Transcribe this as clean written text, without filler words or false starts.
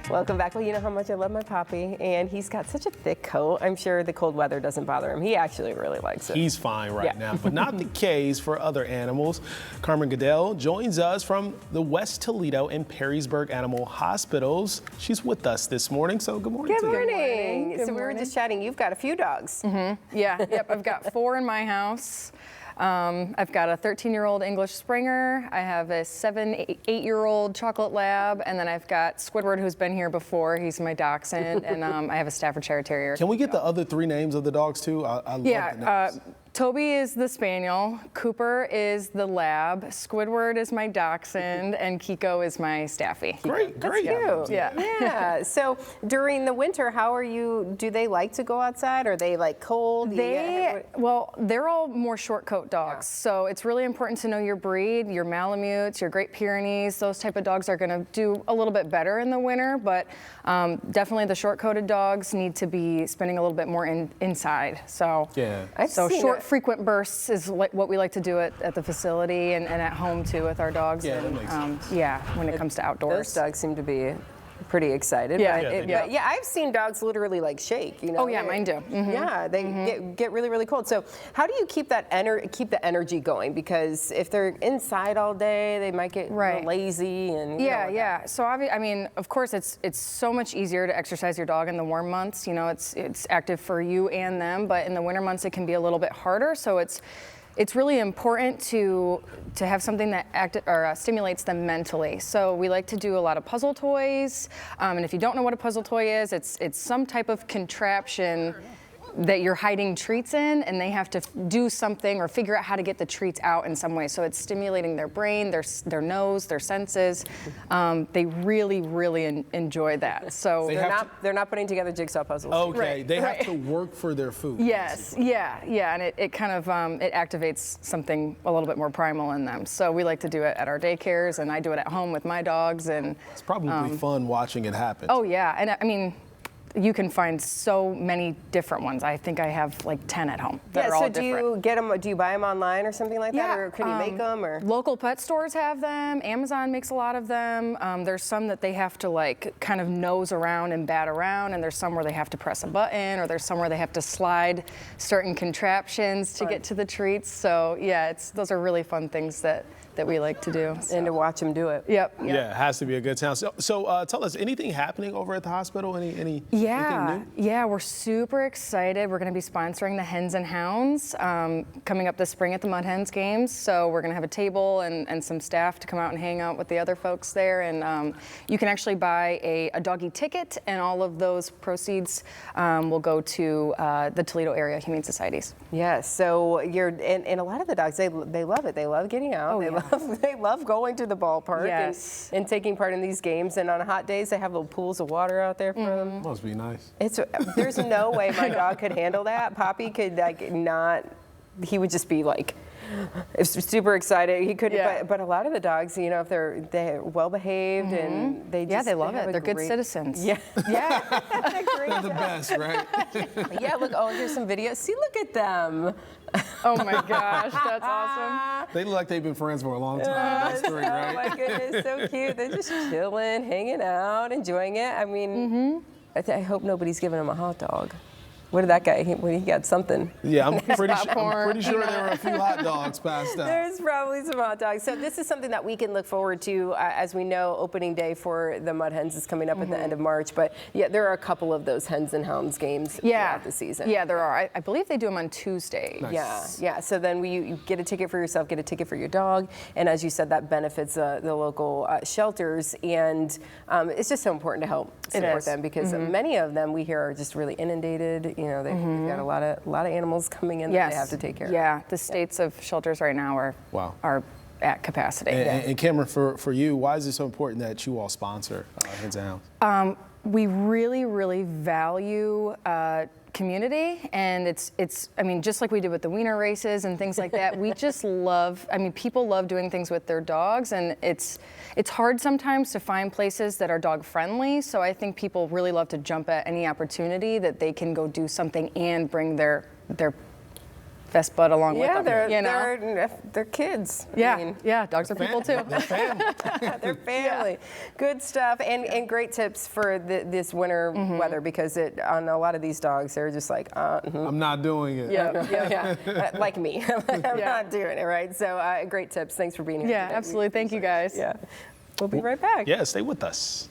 Welcome back. Well, you know how much I love my Poppy, and he's got such a thick coat. I'm sure the cold weather doesn't bother him. He actually really likes it. He's fine right now, but not the case for other animals. Camryn Goodell joins us from the West Toledo and Perrysburg Animal Hospitals. She's with us this morning, so good morning. Good morning. Good So we were morning. just chatting. You've got a few dogs. Yep, I've got 4 in my house. I've got a 13-year-old English Springer. I have a 8-year-old Chocolate Lab, and then I've got Squidward, who's been here before. He's my dachshund, and I have a Staffordshire Terrier. Can we get the other 3 names of the dogs too? I love the names. Toby is the Spaniel, Cooper is the Lab, Squidward is my Dachshund, and Kiko is my Staffy. Great. Cute. Yeah. So during the winter, do they like to go outside? Are they like cold? Well, they're all more short coat dogs, so it's really important to know your breed, your Malamutes, your Great Pyrenees. Those type of dogs are going to do a little bit better in the winter, but definitely the short coated dogs need to be spending a little bit more inside. So short, frequent bursts is what we like to do at the facility and at home too with our dogs. Yeah, that makes sense. When it comes to outdoors. Those dogs seem to be pretty excited. But I've seen dogs literally like shake. You know. Oh yeah, mine do. Mm-hmm. Yeah, they get really, really cold. So how do you keep the energy going? Because if they're inside all day, they might get a little lazy and So of course, it's so much easier to exercise your dog in the warm months. You know, it's active for you and them, but in the winter months it can be a little bit harder. So it's really important to have something that stimulates them mentally. So we like to do a lot of puzzle toys. And if you don't know what a puzzle toy is, it's some type of contraption that you're hiding treats in, and they have to do something or figure out how to get the treats out in some way. So it's stimulating their brain, their nose, their senses. They really, really enjoy that. So they're not putting together jigsaw puzzles. Okay, they have to work for their food. Yes, and it kind of it activates something a little bit more primal in them. So we like to do it at our daycares, and I do it at home with my dogs. And it's probably fun watching it happen. Oh yeah, and I mean, you can find so many different ones. I think I have like 10 at home that are all different. Do you get them? Do you buy them online or something like that, or can you make them? Or local pet stores have them. Amazon makes a lot of them. There's some that they have to like kind of nose around and bat around, and there's some where they have to press a button, or there's some where they have to slide certain contraptions to get to the treats. So yeah, those are really fun things that we like to do. And to watch them do it. Yep. Yeah, it has to be a good time. So tell us, anything happening over at the hospital? Anything new? Yeah, we're super excited. We're going to be sponsoring the Hens and Hounds coming up this spring at the Mud Hens games. So we're going to have a table and some staff to come out and hang out with the other folks there. And you can actually buy a doggy ticket, and all of those proceeds will go to the Toledo area Humane Societies. Yes. So and a lot of the dogs, they love it. They love getting out. They love going to the ballpark and taking part in these games. And on hot days, they have little pools of water out there for them. Must be nice. There's no way my dog could handle that. Poppy could not. He would just be like super excited. He couldn't. But a lot of the dogs, you know, if they're well behaved and they love it. They're good citizens. Yeah. They're the best, right? Yeah. Look. Oh, here's some videos. See, look at them. Oh my gosh, that's awesome. They look like they've been friends for a long time. That's great, right? Oh my goodness, so cute. They're just chilling, hanging out, enjoying it. I mean, I hope nobody's giving them a hot dog. What did that guy? He got something. Yeah, I'm pretty sure there were a few hot dogs passed out. There's probably some hot dogs. So this is something that we can look forward to. As we know, opening day for the Mud Hens is coming up at the end of March. But yeah, there are a couple of those Hens and Hounds games throughout the season. Yeah, there are. I believe they do them on Tuesday. Nice. Yeah. So then you get a ticket for yourself, get a ticket for your dog, and as you said, that benefits the local shelters. And it's just so important to help support them because many of them we hear are just really inundated. You know, they've got a lot of animals coming in that they have to take care of. Yeah, the states of shelters right now are at capacity. And Camryn, for you, why is it so important that you all sponsor Hens and Hounds? We really, really value community, and it's I mean, just like we did with the wiener races and things like that, we just love, I mean, people love doing things with their dogs, and it's hard sometimes to find places that are dog friendly, so I think people really love to jump at any opportunity that they can go do something and bring their best bud along with them. They're kids. Yeah, dogs are people too. They're family. They're family. Good stuff, and great tips for this winter weather, because on a lot of these dogs, they're just like, I'm not doing it. Yeah. Like me. I'm not doing it, right? So great tips. Thanks for being here. Yeah, today. absolutely. Thank you guys. Yeah. We'll be right back. Yeah, stay with us.